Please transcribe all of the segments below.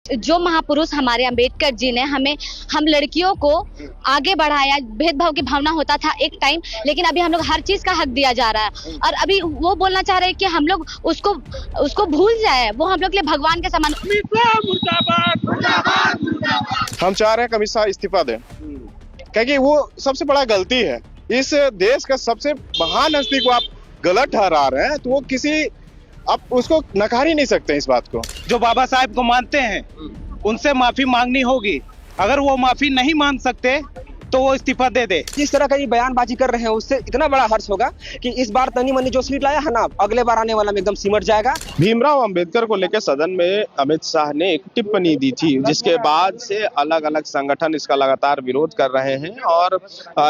जो महापुरुष हमारे अंबेडकर जी ने हम लड़कियों को आगे बढ़ाया। भेदभाव की भावना होता था एक टाइम, लेकिन अभी हम लोग हर चीज का हक दिया जा रहा है। और अभी वो बोलना चाह रहे हैं कि हम लोग उसको भूल जाए। वो हम लोग के लिए भगवान के समान। हम चाह रहे हैं कि अमित शाह इस्तीफा दें, क्योंकि वो सबसे बड़ा गलती है। इस देश का सबसे महान हस्ती को आप गलत ठहरा रहे हैं, तो वो किसी आप उसको नकार ही नहीं सकते इस बात को। जो बाबा साहब को मानते हैं उनसे माफी मांगनी होगी। अगर वो माफी नहीं मांग सकते तो वो इस्तीफा दे दे। जिस तरह का ये बयानबाजी कर रहे हैं उससे इतना बड़ा हर्ष होगा कि इस बार तनी मनी जो सीट लाया है ना, अगले बार आने वाला में एकदम सिमट जाएगा। भीमराव अंबेडकर को लेकर सदन में अमित शाह ने एक टिप्पणी दी थी, जिसके बाद से अलग अलग संगठन इसका लगातार विरोध कर रहे हैं। और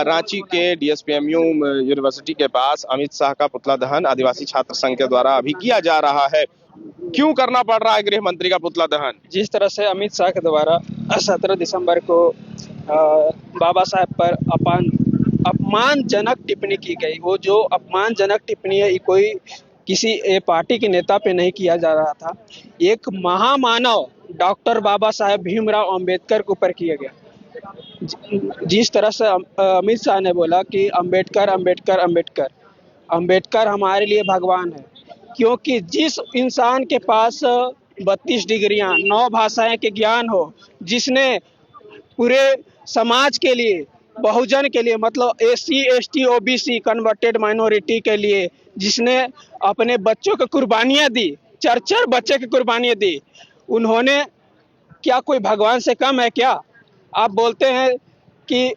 रांची के डीएसपीएमयू यूनिवर्सिटी के पास अमित शाह का पुतला दहन आदिवासी छात्र संघ के द्वारा अभी किया जा रहा है। क्यों करना पड़ रहा है गृह मंत्री का पुतला दहन? जिस तरह से अमित शाह के द्वारा 17 दिसंबर को बाबा साहब पर अपमानजनक टिप्पणी की गई, वो जो अपमानजनक टिप्पणी है, कोई किसी पार्टी के नेता पे नहीं किया जा रहा था। एक महामानव डॉक्टर बाबा साहब भीमराव अंबेडकर के ऊपर किया गया। जिस तरह से अमित शाह ने बोला कि अंबेडकर अंबेडकर अंबेडकर अंबेडकर हमारे लिए भगवान है, क्योंकि जिस इंसान के पास 32 डिग्रियां 9 भाषाएं के ज्ञान हो, जिसने पूरे समाज के लिए, बहुजन के लिए, मतलब SC ST OBC converted minority के लिए जिसने अपने बच्चों को कुर्बानियां दी, 4 बच्चे की कुर्बानियां दी, उन्होंने क्या कोई भगवान से कम है क्या? आप बोलते हैं कि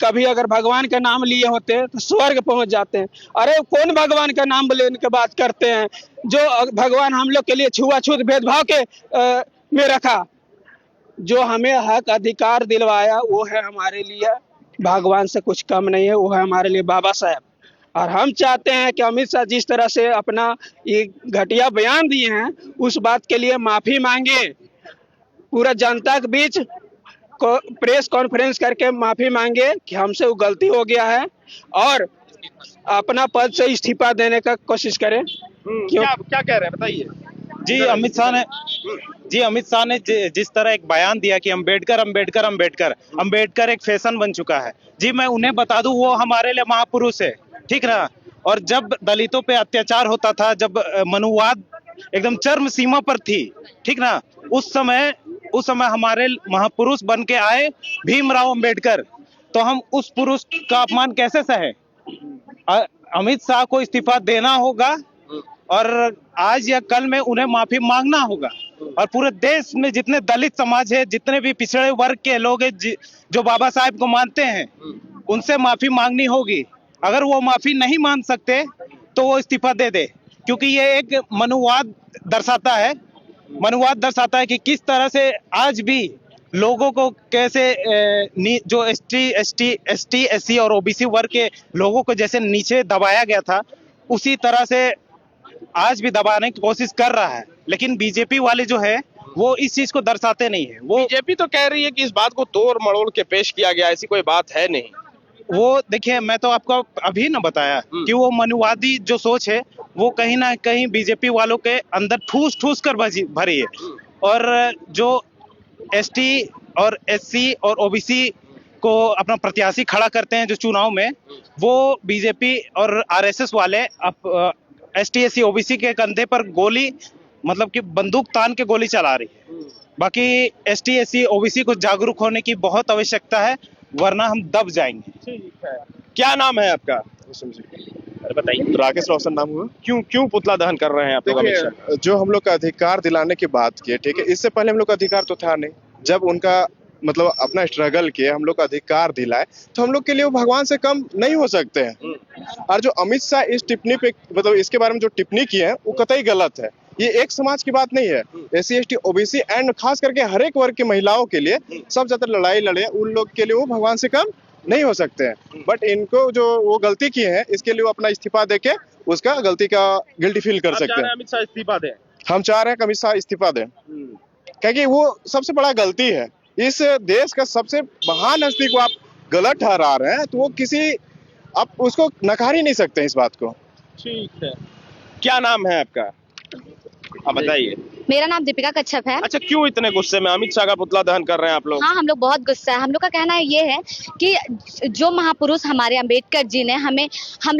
कभी अगर भगवान का नाम लिए होते तो स्वर्ग पहुंच जाते हैं। अरे कौन भगवान का नाम लेने के बात करते हैं? जो भगवान हम लोग के लिए छुआछूत भेदभाव के में रखा, जो हमें हक अधिकार दिलवाया, वो है हमारे लिए भगवान से कुछ कम नहीं है, वो है हमारे लिए बाबा साहब। और हम चाहते हैं कि अमित शाह जिस तरह से अपना ये घटिया बयान दिए हैं, उस बात के लिए माफी मांगे, पूरा जनता के बीच प्रेस कॉन्फ्रेंस करके माफी मांगे कि हमसे वो गलती हो गया है, और अपना पद से इस्तीफा देने का कोशिश करें। क्या कह रहे हैं बताइए। जी अमित शाह ने जिस तरह एक बयान दिया कि अंबेडकर अंबेडकर अंबेडकर अंबेडकर एक फैशन बन चुका है। जी मैं उन्हें बता दूं, वो हमारे लिए महापुरुष है, ठीक ना। और जब दलितों पे अत्याचार होता था, जब मनुवाद एकदम चरम सीमा पर थी, ठीक ना, उस समय हमारे महापुरुष बन के आए भीमराव अंबेडकर। तो हम उस पुरुष का अपमान कैसे सहे? अमित शाह को इस्तीफा देना होगा, और आज या कल में उन्हें माफी मांगना होगा। और पूरे देश में जितने दलित समाज है, जितने भी पिछड़े वर्ग के लोग हैं जो बाबा साहब को मानते हैं, उनसे माफी मांगनी होगी। अगर वो माफी नहीं मांग सकते तो वो इस्तीफा दे दे, क्योंकि ये एक मनुवाद दर्शाता है कि किस तरह से आज भी लोगों को कैसे जो ST SC और OBC वर्ग के लोगों को जैसे नीचे दबाया गया था, उसी तरह से आज भी दबाने की कोशिश कर रहा है। लेकिन बीजेपी वाले जो है वो इस चीज को दर्शाते नहीं है। वो बीजेपी तो कह रही है कि इस बात को तोड़ मरोड़ के पेश किया गया, ऐसी कोई बात है नहीं। वो देखिए, मैं तो आपको अभी ना बताया कि वो मनुवादी जो सोच है वो कहीं ना कहीं बीजेपी वालों के अंदर ठूस कर भरी है। और जो ST और SC और OBC को अपना प्रत्याशी खड़ा करते हैं जो चुनाव में, वो बीजेपी और RSS वाले ST SC OBC के कंधे पर गोली, मतलब कि बंदूक तान के गोली चला रही है। बाकी ST SC OBC को जागरूक होने की बहुत आवश्यकता है, वरना हम दब जाएंगे। ठीक है। क्या नाम है आपका? अरे बताइए। राकेश रोशन नाम हुआ। क्यों पुतला दहन कर रहे हैं आप लोग हमेशा? जो हम लोग का अधिकार दिलाने की बात की, ठीक है, इससे पहले हम लोग का अधिकार तो था नहीं। जब उनका मतलब अपना स्ट्रगल किए, हम लोग का अधिकार दिलाए, तो हम लोग के लिए वो भगवान से कम नहीं हो सकते हैं। और जो अमित शाह इस टिप्पणी पे, मतलब इसके बारे में जो टिप्पणी की है, वो कतई गलत है। ये एक समाज की बात नहीं है। SC ST OBC एंड खास करके हर एक वर्ग की महिलाओं के लिए सब ज्यादा लड़ाई लड़े, उन लोग के लिए वो भगवान से कम नहीं हो सकते हैं। बट इनको जो वो गलती की है, इसके लिए वो अपना इस्तीफा देके उसका गलती का गिल्टी फील कर सकते हैं। अमित शाह इस्तीफा दें। हम चाह रहे हैं कि अमित शाह इस्तीफा दें, क्योंकि वो सबसे बड़ा गलती है। इस देश का सबसे महान हस्ती को आप गलत ठहरा रहे हैं, तो वो किसी आप उसको नकार ही नहीं सकते इस बात को। ठीक है। क्या नाम है आपका? आप बताइए। मेरा नाम दीपिका कच्छप है। अच्छा, क्यों इतने गुस्से में? अमित शाह का पुतला दहन कर रहे हैं आप लोग। हाँ, हम लोग बहुत गुस्सा है। हम लोग का कहना ये है कि जो महापुरुष हमारे अंबेडकर जी ने हम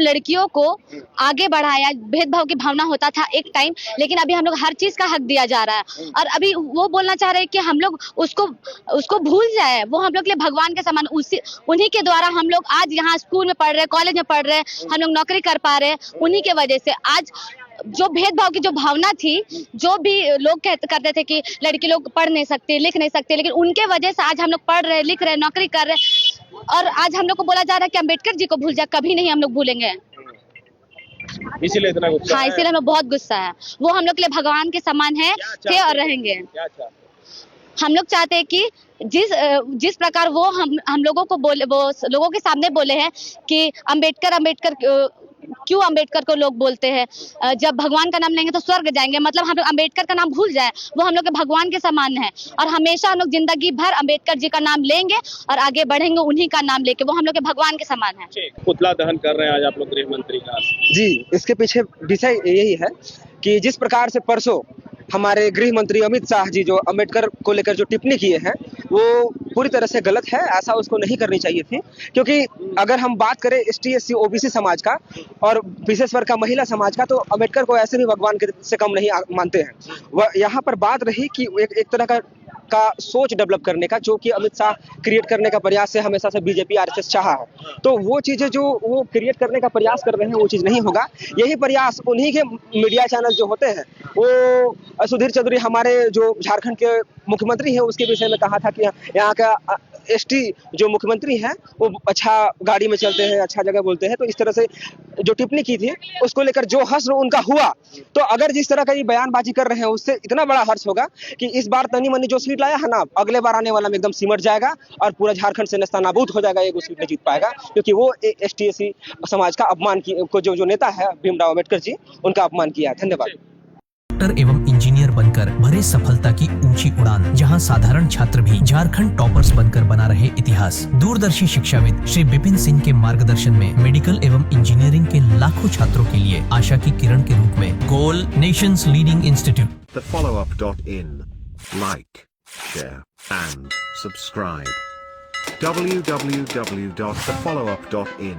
लड़कियों को आगे बढ़ाया, भेदभाव की भावना होता था एक टाइम, लेकिन अभी हम लोग हर चीज का हक दिया जा रहा है। और अभी वो बोलना चाह रहे हैं कि हम लोग उसको भूल जाए। वो हम लोग के लिए भगवान के समान, उन्हीं के द्वारा हम लोग आज यहाँ स्कूल में पढ़ रहे, कॉलेज में पढ़ रहे, हम लोग नौकरी कर पा रहे, उन्हीं के वजह से। आज जो भेदभाव की जो भावना थी, जो भी लोग करते थे कि लड़की लोग पढ़ नहीं सकते, लिख नहीं सकते, लेकिन उनके वजह से आज हम लोग पढ़ रहे, लिख रहे, नौकरी कर रहे। और आज हम लोग को बोला जा रहा है कि अंबेडकर जी को भूल जा, कभी नहीं हम लोग भूलेंगे। इसीलिए इतना गुस्सा हाँ, है। इसीलिए हम लोग बहुत गुस्सा है। वो हम लोग के लिए भगवान के समान है, थे और रहेंगे। हम लोग चाहते हैं कि जिस प्रकार वो हम लोगों को बोले, वो लोगों के सामने बोले हैं कि अंबेडकर क्यों अंबेडकर को लोग बोलते हैं, जब भगवान का नाम लेंगे तो स्वर्ग जाएंगे। मतलब हम लोग अंबेडकर का नाम भूल जाए। वो हम लोग के भगवान के समान है और हमेशा हम लोग जिंदगी भर अंबेडकर जी का नाम लेंगे और आगे बढ़ेंगे उन्हीं का नाम लेके। वो हम लोग के भगवान के समान है। पुतला दहन कर रहे हैं आज आप लोग गृह मंत्री का। जी, इसके पीछे विषय यही है कि जिस प्रकार से परसों हमारे गृह मंत्री अमित शाह जी जो अम्बेडकर को लेकर जो टिप्पणी किए हैं वो पूरी तरह से गलत है। ऐसा उसको नहीं करनी चाहिए थी, क्योंकि अगर हम बात करें ST SC OBC समाज का और विशेष वर्ग का महिला समाज का, तो अम्बेडकर को ऐसे भी भगवान से कम नहीं मानते हैं। वह यहाँ पर बात रही कि एक तरह का सोच डेवलप करने का, जो कि अमित शाह क्रिएट करने का प्रयास से हमेशा से BJP RSS चाहा है, तो वो चीजें जो वो क्रिएट करने का प्रयास कर रहे हैं वो चीज नहीं होगा। यही प्रयास उन्हीं के मीडिया चैनल जो होते हैं, वो सुधीर चौधरी हमारे जो झारखंड के मुख्यमंत्री हैं उसके विषय में कहा था कि यहाँ का ST जो मुख्यमंत्री हैं वो अच्छा गाड़ी में चलते हैं, अच्छा जगह बोलते हैं। तो इस तरह से जो टिप्पणी की थी उसको लेकर जो हर्ष उनका हुआ, तो अगर जिस तरह का ये बयानबाजी कर रहे हैं उससे इतना बड़ा हर्ष होगा कि इस बार तनी मनी जो सीट लाया है ना, अगले बार आने वाला में एकदम सिमट जाएगा और पूरा झारखंड से नेस्तनाबूद हो जाएगा। एक सीट नहीं जीत पाएगा, क्योंकि वो ST SC समाज का अपमान को जो नेता है भीमराव अम्बेडकर जी, उनका अपमान किया। धन्यवाद। डॉक्टर एवं इंजीनियर बनकर भरे सफलता की ऊंची उड़ान, जहां साधारण छात्र भी झारखंड टॉपर्स बनकर बना रहे इतिहास। दूरदर्शी शिक्षाविद श्री विपिन सिंह के मार्गदर्शन में मेडिकल एवं इंजीनियरिंग के लाखों छात्रों के लिए आशा की किरण के रूप में goal nations leading institute. TheFollowUp.in. Like, share and subscribe. www.thefollowup.in